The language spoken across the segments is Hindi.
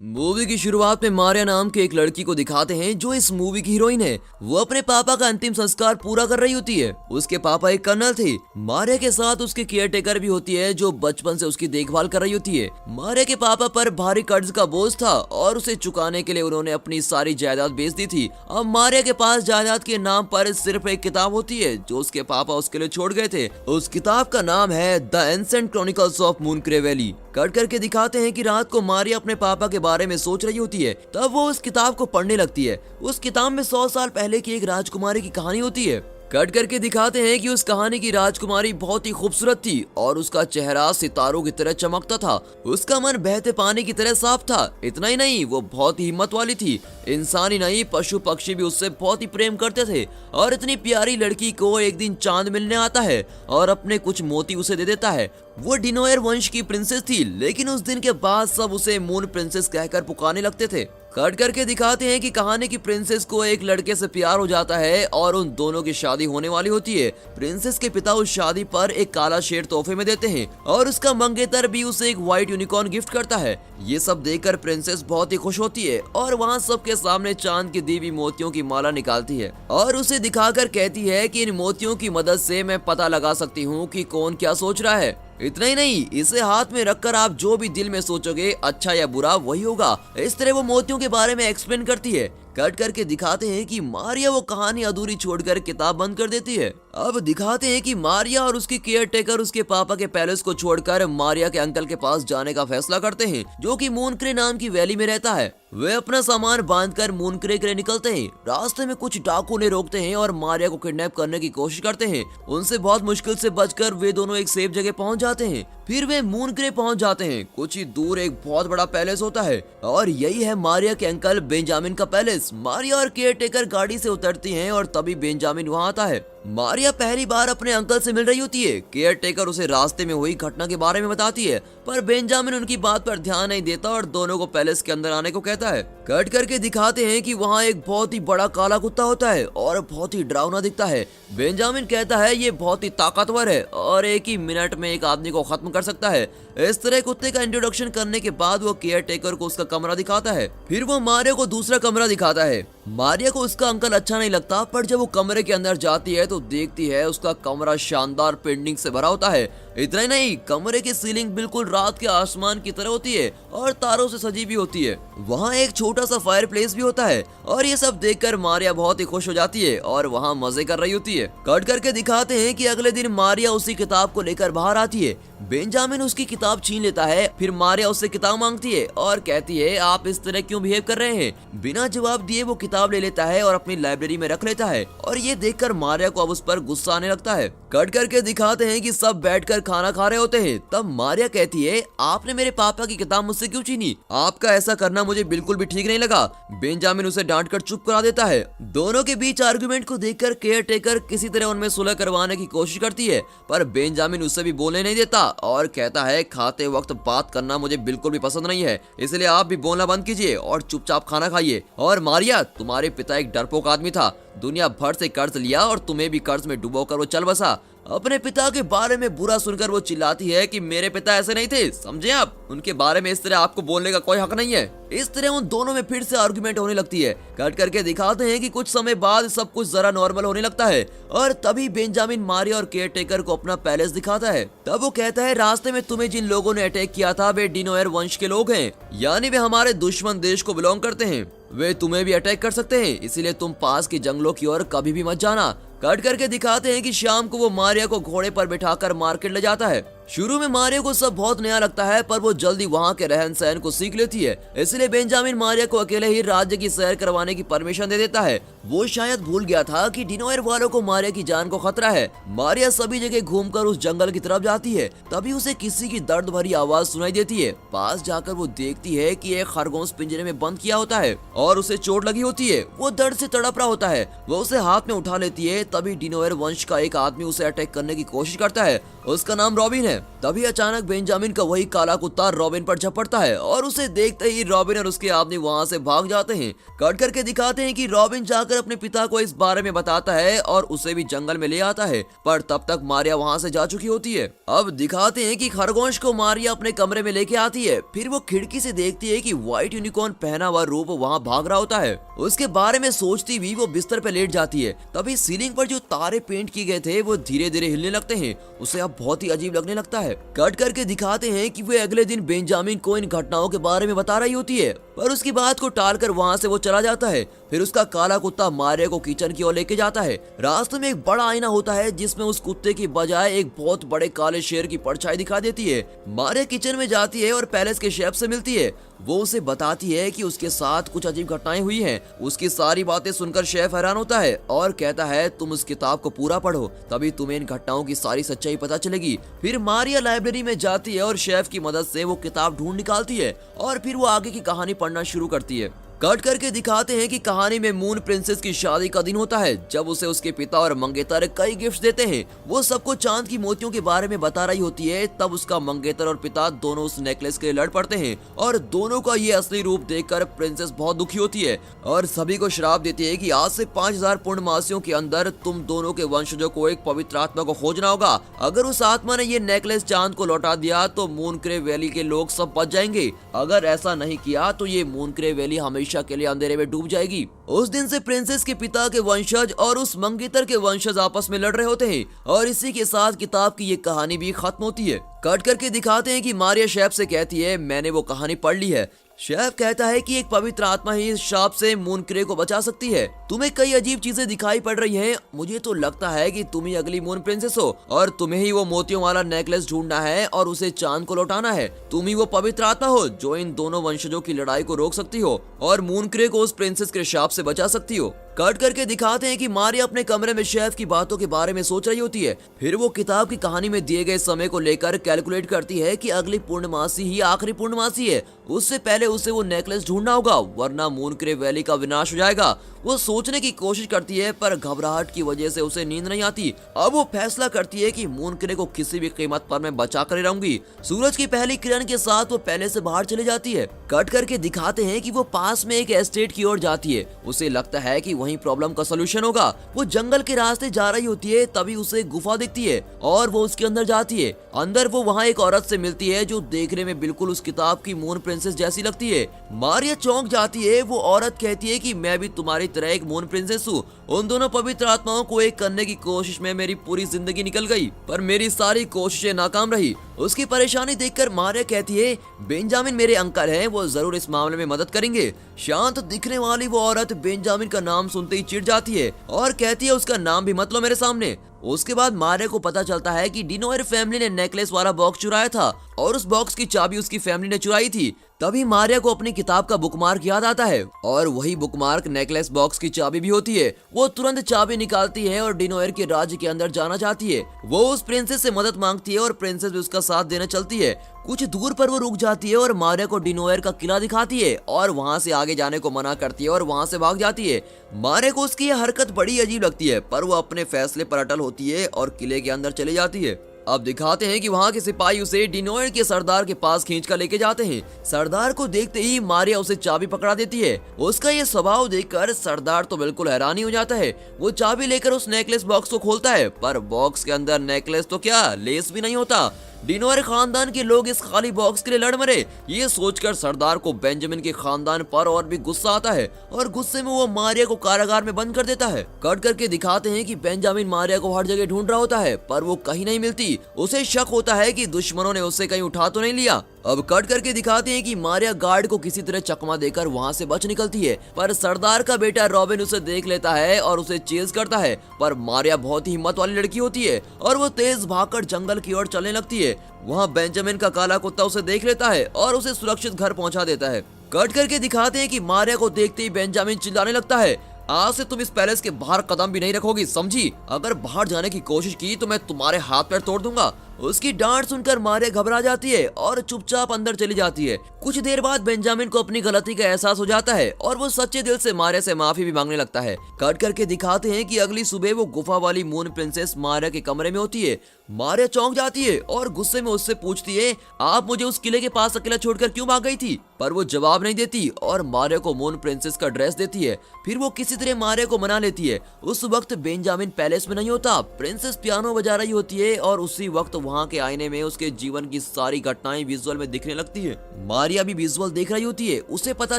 मूवी की शुरुआत में मारिया नाम के एक लड़की को दिखाते हैं जो इस मूवी की हीरोइन है। वो अपने पापा का अंतिम संस्कार पूरा कर रही होती है। उसके पापा एक कर्नल थे। मारिया के साथ उसकी केयर टेकर भी होती है जो बचपन से उसकी देखभाल कर रही होती है। मारिया के पापा पर भारी कर्ज का बोझ था और उसे चुकाने के लिए उन्होंने अपनी सारी जायदाद बेच दी थी। अब मारिया के पास जायदाद के नाम पर सिर्फ एक किताब होती है जो उसके पापा उसके लिए छोड़ गए थे। उस किताब का नाम है the ancient chronicles of Moonkre valley. Cut करके दिखाते हैं कि रात को मारिया अपने पापा के बारे में सोच रही होती है, तब वो उस किताब को पढ़ने लगती है। उस किताब में 100 साल पहले की एक राजकुमारी की कहानी होती है। कट करके दिखाते हैं कि उस कहानी की राजकुमारी बहुत ही खूबसूरत थी और उसका चेहरा सितारों की तरह चमकता था। उसका मन बहते पानी की तरह साफ था। इतना ही नहीं, वो बहुत ही हिम्मत वाली थी। इंसान ही नहीं, पशु पक्षी भी उससे बहुत ही प्रेम करते थे। और इतनी प्यारी लड़की को एक दिन चांद मिलने आता है और अपने कुछ मोती उसे दे देता है। वो डिनोयर वंश की प्रिंसेस थी, लेकिन उस दिन के बाद सब उसे मून प्रिंसेस कहकर पुकारने लगते थे। कट करके दिखाते हैं कि कहानी की प्रिंसेस को एक लड़के से प्यार हो जाता है और उन दोनों की शादी होने वाली होती है। प्रिंसेस के पिता उस शादी पर एक काला शेर तोहफे में देते हैं और उसका मंगेतर भी उसे एक व्हाइट यूनिकॉर्न गिफ्ट करता है। ये सब देखकर प्रिंसेस बहुत ही खुश होती है और वहाँ सबके सामने चांद की दी हुई मोतियों की माला निकालती है और उसे दिखाकर कहती है कि इन मोतियों की मदद से मैं पता लगा सकती हूँ कि कौन क्या सोच रहा है। इतना ही नहीं, इसे हाथ में रखकर आप जो भी दिल में सोचोगे, अच्छा या बुरा, वही होगा। इस तरह वो मोतियों के बारे में एक्सप्लेन करती है। कट करके दिखाते हैं कि मारिया वो कहानी अधूरी छोड़कर किताब बंद कर देती है। अब दिखाते हैं कि मारिया और उसकी केयर टेकर उसके पापा के पैलेस को छोड़कर मारिया के अंकल के पास जाने का फैसला करते हैं जो कि मूनक्रे नाम की वैली में रहता है। वे अपना सामान बांधकर मूनक्रे के लिए निकलते हैं। रास्ते में कुछ डाकू उन्हें रोकते हैं और मारिया को किडनैप करने की कोशिश करते हैं। उनसे बहुत मुश्किल से बचकर वे दोनों एक सेफ जगह पहुंच जाते हैं। फिर वे मूनक्रे पहुंच जाते हैं। कुछ ही दूर एक बहुत बड़ा पैलेस होता है और यही है मारिया के अंकल बेंजामिन का पैलेस। मारिया और केयर टेकर गाड़ी से उतरती हैं और तभी बेंजामिन वहां आता है। मारिया पहली बार अपने अंकल से मिल रही होती है। केयर टेकर उसे रास्ते में हुई घटना के बारे में बताती है, पर बेंजामिन उनकी बात पर ध्यान नहीं देता और दोनों को पैलेस के अंदर आने को कहता है। कट करके दिखाते हैं कि वहाँ एक बहुत ही बड़ा काला कुत्ता होता है और बहुत ही डरावना दिखता है। बेंजामिन कहता है ये बहुत ही ताकतवर है और एक ही मिनट में एक आदमी को खत्म कर सकता है। इस तरह कुत्ते का इंट्रोडक्शन करने के बाद वो केयर टेकर को उसका कमरा दिखाता है। फिर वो मारिया को दूसरा कमरा दिखाता है। मारिया को उसका अंकल अच्छा नहीं लगता, पर जब वो कमरे के अंदर जाती है तो देखती है उसका कमरा शानदार पेंटिंग से भरा होता है। इतना ही नहीं, कमरे की सीलिंग बिल्कुल रात के आसमान की तरह होती है और तारों से सजी भी होती है। वहाँ एक छोटा सा फायर प्लेस भी होता है और ये सब देखकर मारिया बहुत ही खुश हो जाती है और वहाँ मजे कर रही होती है। कट करके दिखाते हैं कि अगले दिन मारिया उसी किताब को लेकर बाहर आती है। बेंजामिन उसकी किताब छीन लेता है। फिर मारिया उससे किताब मांगती है और कहती है आप इस तरह क्यों बिहेव कर रहे हैं। बिना जवाब दिए वो किताब ले लेता है और अपनी लाइब्रेरी में रख लेता है और ये देखकर मारिया को अब उस पर गुस्सा आने लगता है। कट करके दिखाते हैं कि सब बैठकर खाना खा रहे होते हैं। तब मारिया कहती है आपने मेरे पापा की किताब मुझसे क्यों छीनी? आपका ऐसा करना मुझे बिल्कुल भी ठीक नहीं लगा। बेंजामिन उसे डांटकर चुप करा देता है। दोनों के बीच आर्गुमेंट को देखकर केयर टेकर किसी तरह उनमें सुलह करवाने की कोशिश करती है, पर बेंजामिन उससे भी बोलने नहीं देता और कहता है खाते वक्त बात करना मुझे बिल्कुल भी पसंद नहीं है, इसलिए आप भी बोलना बंद कीजिए और चुपचाप खाना खाइए। और मारिया, तुम्हारे पिता एक डरपोक आदमी था, दुनिया भर से कर्ज लिया और तुम्हें भी कर्ज में डुबोकर वो चल बसा। अपने पिता के बारे में बुरा सुनकर वो चिल्लाती है कि मेरे पिता ऐसे नहीं थे, समझे आप? उनके बारे में इस तरह आपको बोलने का कोई हक नहीं है। इस तरह उन दोनों में फिर से आर्गुमेंट होने लगती है। कट करके दिखाते हैं कि कुछ समय बाद सब कुछ जरा नॉर्मल होने लगता है और तभी बेंजामिन मारिया और केयर टेकर को अपना पैलेस दिखाता है। तब वो कहता है रास्ते में तुम्हें जिन लोगों ने अटैक किया था वे डिनोयर वंश के लोग हैं, यानी वे हमारे दुश्मन देश को बिलोंग करते हैं। वे तुम्हें भी अटैक कर सकते हैं, इसीलिए तुम पास के जंगलों की ओर कभी भी मत जाना। कट करके दिखाते हैं कि शाम को वो मारिया को घोड़े पर बिठाकर मार्केट ले जाता है। शुरू में मारिया को सब बहुत नया लगता है, पर वो जल्दी वहाँ के रहन सहन को सीख लेती है। इसलिए बेंजामिन मारिया को अकेले ही राज्य की सैर करवाने की परमिशन दे देता है। वो शायद भूल गया था कि डिनोयर वालों को मारिया की जान को खतरा है। मारिया सभी जगह घूमकर उस जंगल की तरफ जाती है। तभी उसे किसी की दर्द भरी आवाज सुनाई देती है। पास जाकर वो देखती है कि एक खरगोश पिंजरे में बंद किया होता है और उसे चोट लगी होती है। वो दर्द से तड़प रहा होता है। वो उसे हाथ में उठा लेती है। तभी डिनोयर वंश का एक आदमी उसे अटैक करने की कोशिश करता है उसका नाम रॉबिन है। तभी अचानक बेंजामिन का वही काला कुत्ता रॉबिन पर झपटता है और उसे देखते ही रॉबिन और उसके आदमी वहाँ से भाग जाते हैं। कट करके दिखाते हैं कि रॉबिन जाकर अपने पिता को इस बारे में बताता है और उसे भी जंगल में ले आता है, पर तब तक मारिया वहाँ से जा चुकी होती है। अब दिखाते हैं कि खरगोश को मारिया अपने कमरे में लेके आती है। फिर वो खिड़की से देखती है कि व्हाइट यूनिकॉर्न पहना हुआ रूप वहाँ भाग रहा होता है। उसके बारे में सोचती हुई वो बिस्तर पे लेट जाती है। तभी सीलिंग पर जो तारे पेंट किए गए थे वो धीरे धीरे हिलने लगते हैं। उसे अब बहुत ही अजीब लगने लगता है। कट करके दिखाते हैं कि वे अगले दिन बेंजामिन को इन घटनाओं के बारे में बता रही होती है, पर उसकी बात को टालकर वहाँ से वो चला जाता है। फिर उसका काला कुत्ता मारिया को किचन की ओर लेके जाता है। रास्ते में एक बड़ा आईना होता है जिसमें उस कुत्ते की बजाय एक बहुत बड़े काले शेर की परछाई दिखा देती है। मारिया किचन में जाती है और पैलेस के शेफ से मिलती है। वो उसे बताती है कि उसके साथ कुछ अजीब घटनाएं हुई हैं। उसकी सारी बातें सुनकर शेफ हैरान होता है और कहता है तुम उस किताब को पूरा पढ़ो, तभी तुम्हें इन घटनाओं की सारी सच्चाई पता चलेगी। फिर मारिया लाइब्रेरी में जाती है और शेफ की मदद से वो किताब ढूंढ निकालती है और फिर वो आगे की कहानी पढ़ना शुरू करती है। कट करके दिखाते हैं कि कहानी में मून प्रिंसेस की शादी का दिन होता है, जब उसे उसके पिता और मंगेतर कई गिफ्ट देते हैं। वो सबको चांद की मोतियों के बारे में बता रही होती है। तब उसका मंगेतर और पिता दोनों उस नेकलेस के लिए लड़ पड़ते हैं और दोनों का ये असली रूप देखकर प्रिंसेस बहुत दुखी होती है और सभी को श्राप देती है कि आज से 5000 पूर्णमासियों के अंदर तुम दोनों के वंशजों को एक पवित्र आत्मा को खोजना होगा। अगर उस आत्मा ने ये नेकलेस चांद को लौटा दिया तो मूनक्रे वैली के लोग सब बच जाएंगे। अगर ऐसा नहीं किया तो ये मूनक्रे वैली हमेशा के लिए अंधेरे में डूब जाएगी। उस दिन से प्रिंसेस के पिता के वंशज और उस मंगेतर के वंशज आपस में लड़ रहे होते हैं और इसी के साथ किताब की ये कहानी भी खत्म होती है। कट करके दिखाते हैं कि मारिया शेफ से कहती है मैंने वो कहानी पढ़ ली है। शेफ कहता है कि एक पवित्र आत्मा ही इस शाप से मूनक्रे को बचा सकती है। तुम्हें कई अजीब चीजें दिखाई पड़ रही हैं। मुझे तो लगता है कि तुम ही अगली मून प्रिंसेस हो और तुम्हें ही वो मोतियों वाला नेकलेस ढूंढना है और उसे चांद को लौटाना है। तुम ही वो पवित्र आत्मा हो जो इन दोनों वंशजों की लड़ाई को रोक सकती हो और मूनक्रे को उस प्रिंसेस के शाप से बचा सकती हो। कट करके दिखाते हैं कि मारिया अपने कमरे में शेफ की बातों के बारे में सोच रही होती है। फिर वो किताब की कहानी में दिए गए समय को लेकर कैलकुलेट करती है कि अगली पूर्णमासी ही आखिरी पूर्णमासी है। उससे पहले उसे वो नेकलेस ढूंढना होगा वरना मूनक्रे वैली का विनाश हो जाएगा। वो सोचने की कोशिश करती है पर घबराहट की वजह से उसे नींद नहीं आती। अब वो फैसला करती है कि मूनक्रे को किसी भी कीमत पर मैं बचा कर रहूंगी। सूरज की पहली किरण के साथ वो पहले से बाहर चली जाती है। कट करके दिखाते हैं कि वो पास में एक एस्टेट की ओर जाती है। उसे लगता है कि वहीं प्रॉब्लम का सलूशन होगा। वो जंगल के रास्ते जा रही होती है, तभी उसे गुफा दिखती है और वो उसके अंदर जाती है। अंदर वो वहाँ एक औरत से मिलती है जो देखने में बिल्कुल उस किताब की मून प्रिंसेस जैसी लगती है। मारिया चौंक जाती है। वो औरत कहती है कि मैं भी तुम्हारी तरह एक मून प्रिंसेस हूँ। उन दोनों पवित्र आत्माओं को एक करने की कोशिश में मेरी पूरी जिंदगी निकल गई, पर मेरी सारी कोशिशें नाकाम रही। उसकी परेशानी देखकर मारिया कहती है बेंजामिन मेरे अंकल हैं, वो जरूर इस मामले में मदद करेंगे। शांत दिखने वाली वो औरत बेंजामिन का नाम सुनते ही चिढ़ जाती है और कहती है उसका नाम भी मत लो मेरे सामने। उसके बाद मारिया को पता चलता है कि डिनोयर फैमिली ने नेकलेस वाला बॉक्स चुराया था और उस बॉक्स की चाबी उसकी फैमिली ने चुराई थी। तभी मारिया को अपनी किताब का बुकमार्क याद आता है और वही बुकमार्क नेकलेस बॉक्स की चाबी भी होती है। वो तुरंत चाबी निकालती है और डिनोयर के राज्य के अंदर जाना चाहती है। वो उस प्रिंसेस से मदद मांगती है और प्रिंसेस भी उसका साथ देना चलती है। कुछ दूर पर वो रुक जाती है और मारिया को डिनोयर का किला दिखाती है और वहाँ से आगे जाने को मना करती है और वहाँ से भाग जाती है। मारिया को उसकी यह हरकत बड़ी अजीब लगती है, पर वो अपने फैसले पर अटल होती है और किले के अंदर चली जाती है। अब दिखाते हैं कि वहाँ के सिपाही उसे डिनोयर के सरदार के पास खींच कर लेके जाते हैं। सरदार को देखते ही मारिया उसे चाबी पकड़ा देती है। उसका ये स्वभाव देखकर सरदार तो बिल्कुल हैरान ही हो जाता है। वो चाबी लेकर उस नेकलेस बॉक्स को खोलता है, पर बॉक्स के अंदर नेकलेस तो क्या लेस भी नहीं होता। डिनोयर खानदान के लोग इस खाली बॉक्स के लिए लड़ मरे। ये सोचकर सरदार को बेंजामिन के खानदान पर और भी गुस्सा आता है और गुस्से में वो मारिया को कारागार में बंद कर देता है। कट करके दिखाते हैं कि बेंजामिन मारिया को हर जगह ढूंढ रहा होता है, पर वो कहीं नहीं मिलती। उसे शक होता है कि दुश्मनों ने उसे कहीं उठा तो नहीं लिया। अब कट करके दिखाते हैं कि मारिया गार्ड को किसी तरह चकमा देकर वहाँ से बच निकलती है, पर सरदार का बेटा रॉबिन उसे देख लेता है और उसे चेज करता है। पर मारिया बहुत ही हिम्मत वाली लड़की होती है और वो तेज भागकर जंगल की ओर चलने लगती है। वहाँ बेंजामिन का काला कुत्ता उसे देख लेता है और उसे सुरक्षित घर पहुँचा देता है। कट करके दिखाते हैं कि मारिया को देखते ही बेंजामिन चिल्लाने लगता है आज से तुम इस पैलेस के बाहर कदम भी नहीं रखोगी, समझी? अगर बाहर जाने की कोशिश की तो मैं तुम्हारे हाथ पैर तोड़ दूंगा। उसकी डांट सुनकर मारिया घबरा जाती है और चुपचाप अंदर चली जाती है। कुछ देर बाद बेंजामिन को अपनी गलती का एहसास हो जाता है और वो सच्चे दिल से मारिया से माफी भी मांगने लगता है। कट करके दिखाते हैं कि अगली सुबह वो गुफा वाली मून प्रिंसेस मारिया के कमरे में होती है। मारिया चौंक जाती है और गुस्से में उससे पूछती है, आप मुझे उस किले के पास अकेला छोड़कर क्यों भाग गई थी? पर वो जवाब नहीं देती और मारिया को मून प्रिंसेस का ड्रेस देती है। फिर वो किसी तरह मारिया को मना लेती है। उस वक्त बेंजामिन पैलेस में नहीं होता, प्रिंसेस पियानो बजा रही होती है और उसी वक्त वहाँ के आईने में उसके जीवन की सारी घटनाएं विजुअल में दिखने लगती है। मारिया भी विजुअल देख रही होती है। उसे पता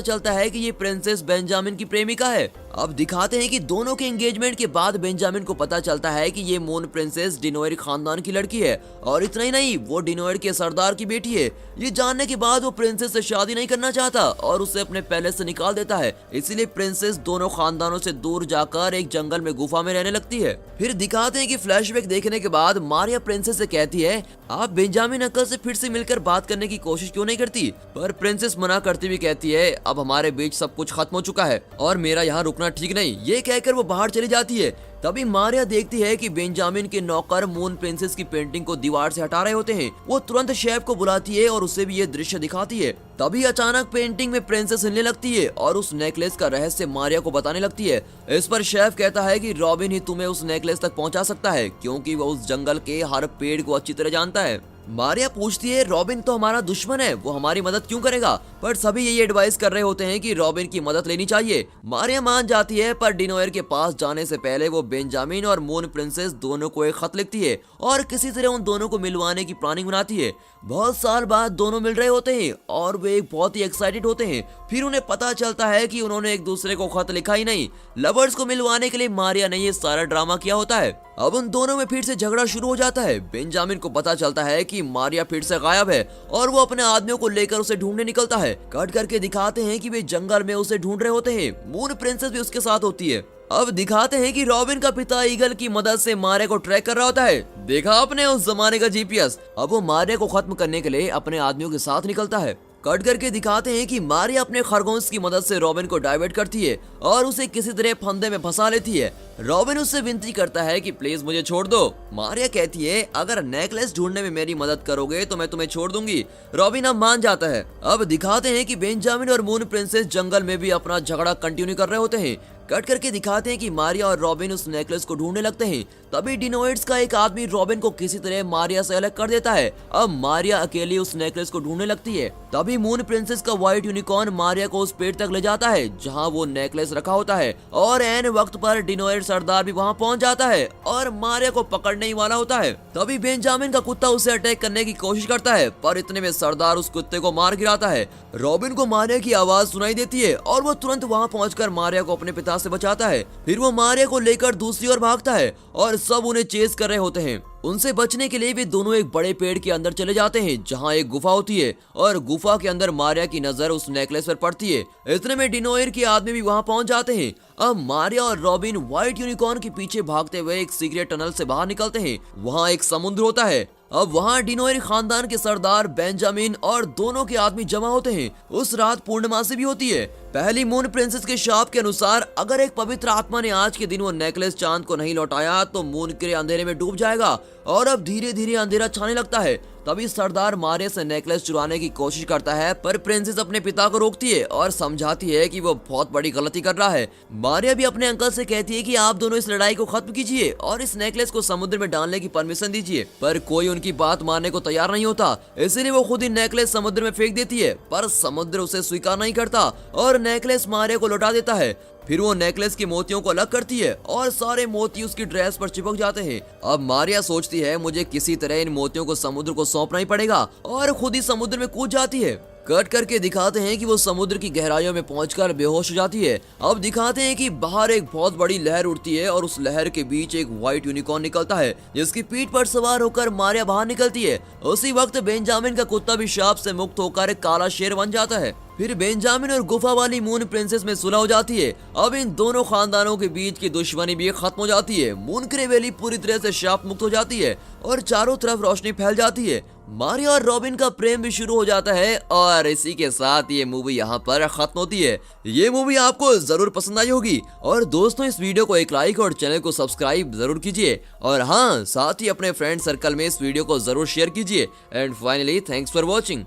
चलता है कि ये प्रिंसेस बेंजामिन की प्रेमिका है। अब दिखाते हैं कि दोनों के एंगेजमेंट के बाद बेंजामिन को पता चलता है कि ये मून प्रिंसेस डिनोयर खानदान की लड़की है और इतना ही नहीं, वो डिनोयर के सरदार की बेटी है। ये जानने के बाद वो प्रिंसेस से शादी नहीं करना चाहता और उसे अपने पैलेस से निकाल देता है। इसीलिए प्रिंसेस दोनों खानदानों से दूर जाकर एक जंगल में गुफा में रहने लगती है। फिर दिखाते हैं कि फ्लैशबैक देखने के बाद मारिया प्रिंसेस से कहती है, आप बेंजामिन अंकल से फिर से मिलकर बात करने की कोशिश क्यों नहीं करती? पर प्रिंसेस मना करती हुई कहती है, अब हमारे बीच सब कुछ खत्म हो चुका है और मेरा यहाँ रुकना ठीक नहीं। ये कहकर वो बाहर चली जाती है। तभी मारिया देखती है कि बेंजामिन के नौकर मून प्रिंसेस की पेंटिंग को दीवार से हटा रहे होते हैं। वो तुरंत शेफ को बुलाती है और उसे भी ये दृश्य दिखाती है। तभी अचानक पेंटिंग में प्रिंसेस हिलने लगती है और उस नेकलेस का रहस्य मारिया को बताने लगती है। इस पर शेफ कहता है कि रॉबिन ही तुम्हें उस नेकलेस तक पहुंचा सकता है, क्योंकि वो उस जंगल के हर पेड़ को अच्छी तरह जानता है। मारिया पूछती है, रॉबिन तो हमारा दुश्मन है, वो हमारी मदद क्यों करेगा? पर सभी यही एडवाइस कर रहे होते हैं कि रॉबिन की मदद लेनी चाहिए। मारिया मान जाती है, पर डिनोयर के पास जाने से पहले वो बेंजामिन और मून प्रिंसेस दोनों को एक खत लिखती है और किसी तरह उन दोनों को मिलवाने की प्लानिंग बनाती है। बहुत साल बाद दोनों मिल रहे होते हैं और वे बहुत ही एक्साइटेड होते हैं। फिर उन्हें पता चलता है कि उन्होंने एक दूसरे को खत लिखा ही नहीं, लवर्स को मिलवाने के लिए मारिया ने ये सारा ड्रामा किया होता है। अब उन दोनों में फिर से झगड़ा शुरू हो जाता है। बेंजामिन को पता चलता है कि मारिया फिर से गायब है और वो अपने आदमियों को लेकर उसे ढूंढने निकलता है। कट करके दिखाते हैं कि वे जंगल में उसे ढूंढ रहे होते हैं। मून प्रिंसेस भी उसके साथ होती है। अब दिखाते हैं कि रॉबिन का पिता ईगल की मदद से मारिया को ट्रैक कर रहा होता है। देखा आपने उस जमाने का जीपीएस। अब वो मारिया को खत्म करने के लिए अपने आदमियों के साथ निकलता है। कट करके दिखाते हैं कि मारिया अपने खरगोश की मदद से रॉबिन को डाइवर्ट करती है और उसे किसी तरह फंदे में फंसा लेती है। रॉबिन उससे विनती करता है कि प्लीज मुझे छोड़ दो। मारिया कहती है, अगर नेकलेस ढूंढने में मेरी मदद करोगे तो मैं तुम्हें छोड़ दूंगी। रॉबिन अब मान जाता है। अब दिखाते हैं कि बेंजामिन और मून प्रिंसेस जंगल में भी अपना झगड़ा कंटिन्यू कर रहे होते हैं। कट करके दिखाते हैं कि मारिया और रॉबिन उस नेकलेस को ढूंढने लगते हैं। तभी डिनोइड्स का एक आदमी रॉबिन को किसी तरह मारिया से अलग कर देता है। अब मारिया अकेली उस नेकलेस को ढूंढने लगती है। तभी मून प्रिंसेस का व्हाइट यूनिकॉर्न मारिया को उस पेड़ तक ले जाता है जहां वो नेकलेस रखा होता है और एन वक्त पर डिनोइड सरदार भी वहां पहुंच जाता है और मारिया को पकड़ने ही वाला होता है। तभी बेंजामिन का कुत्ता उसे अटैक करने की कोशिश करता है, पर इतने में सरदार उस कुत्ते को मार गिराता है। रॉबिन को मारिया की आवाज सुनाई देती है और वो तुरंत वहां पहुंचकर मारिया को अपने पिता से बचाता है। फिर वो मारिया को लेकर दूसरी ओर भागता है और सब उन्हें चेस कर रहे होते हैं। उनसे बचने के लिए वे दोनों एक बड़े पेड़ के अंदर चले जाते हैं जहां एक गुफा होती है और गुफा के अंदर मारिया की नजर उस नेकलेस पर पड़ती है। इतने में डिनोयर के आदमी भी वहां पहुंच जाते हैं। अब मारिया और रॉबिन व्हाइट यूनिकॉर्न के पीछे भागते हुए एक सीक्रेट टनल से बाहर निकलते हैं। वहां एक समुद्र होता है। अब वहां डिनोयर खानदान के सरदार बेंजामिन और दोनों के आदमी जमा होते हैं। उस रात पूर्णमासी भी होती है। पहली मून प्रिंसेस के शाप के अनुसार अगर एक पवित्र आत्मा ने आज के दिन वो नेकलेस चांद को नहीं लौटाया तो मून के अंधेरे में डूब जाएगा और अब धीरे धीरे अंधेरा छाने लगता है। तभी सरदार मारिया से नेकलेस चुराने की कोशिश करता है, पर प्रिंसेस अपने पिता को रोकती है और समझाती है कि वो बहुत बड़ी गलती कर रहा है। मारिया भी अपने अंकल से कहती है कि आप दोनों इस लड़ाई को खत्म कीजिए और इस नेकलेस को समुद्र में डालने की परमिशन दीजिए, पर कोई उनकी बात मानने को तैयार नहीं होता। इसीलिए वो खुद ही नेकलेस समुद्र में फेंक देती है, पर समुद्र उसे स्वीकार नहीं करता और नेकलेस मारिया को लौटा देता है। फिर वो नेकलेस के मोतियों को अलग करती है और सारे मोती उसकी ड्रेस पर चिपक जाते हैं। अब मारिया सोचती है मुझे किसी तरह इन मोतियों को समुद्र को सौंपना ही पड़ेगा और खुद ही समुद्र में कूद जाती है। कट करके दिखाते हैं कि वो समुद्र की गहराइयों में पहुंचकर बेहोश हो जाती है। अब दिखाते हैं कि बाहर एक बहुत बड़ी लहर उठती है और उस लहर के बीच एक व्हाइट यूनिकॉर्न निकलता है जिसकी पीठ पर सवार होकर मारिया बाहर निकलती है। उसी वक्त बेंजामिन का कुत्ता भी शाप से मुक्त होकर एक काला शेर बन जाता है। फिर बेंजामिन और गुफा वाली मून प्रिंसेस में सुलह हो जाती है। अब इन दोनों खानदानों के बीच की दुश्मनी भी खत्म हो जाती है। मूनक्रे वैली पूरी तरह से शाप मुक्त हो जाती है और चारों तरफ रोशनी फैल जाती है। मारिया और रॉबिन का प्रेम भी शुरू हो जाता है और इसी के साथ ये मूवी यहाँ पर खत्म होती है। ये मूवी आपको जरूर पसंद आई होगी और दोस्तों इस वीडियो को एक लाइक और चैनल को सब्सक्राइब जरूर कीजिए और हाँ साथ ही अपने फ्रेंड सर्कल में इस वीडियो को जरूर शेयर कीजिए। And finally thanks for watching.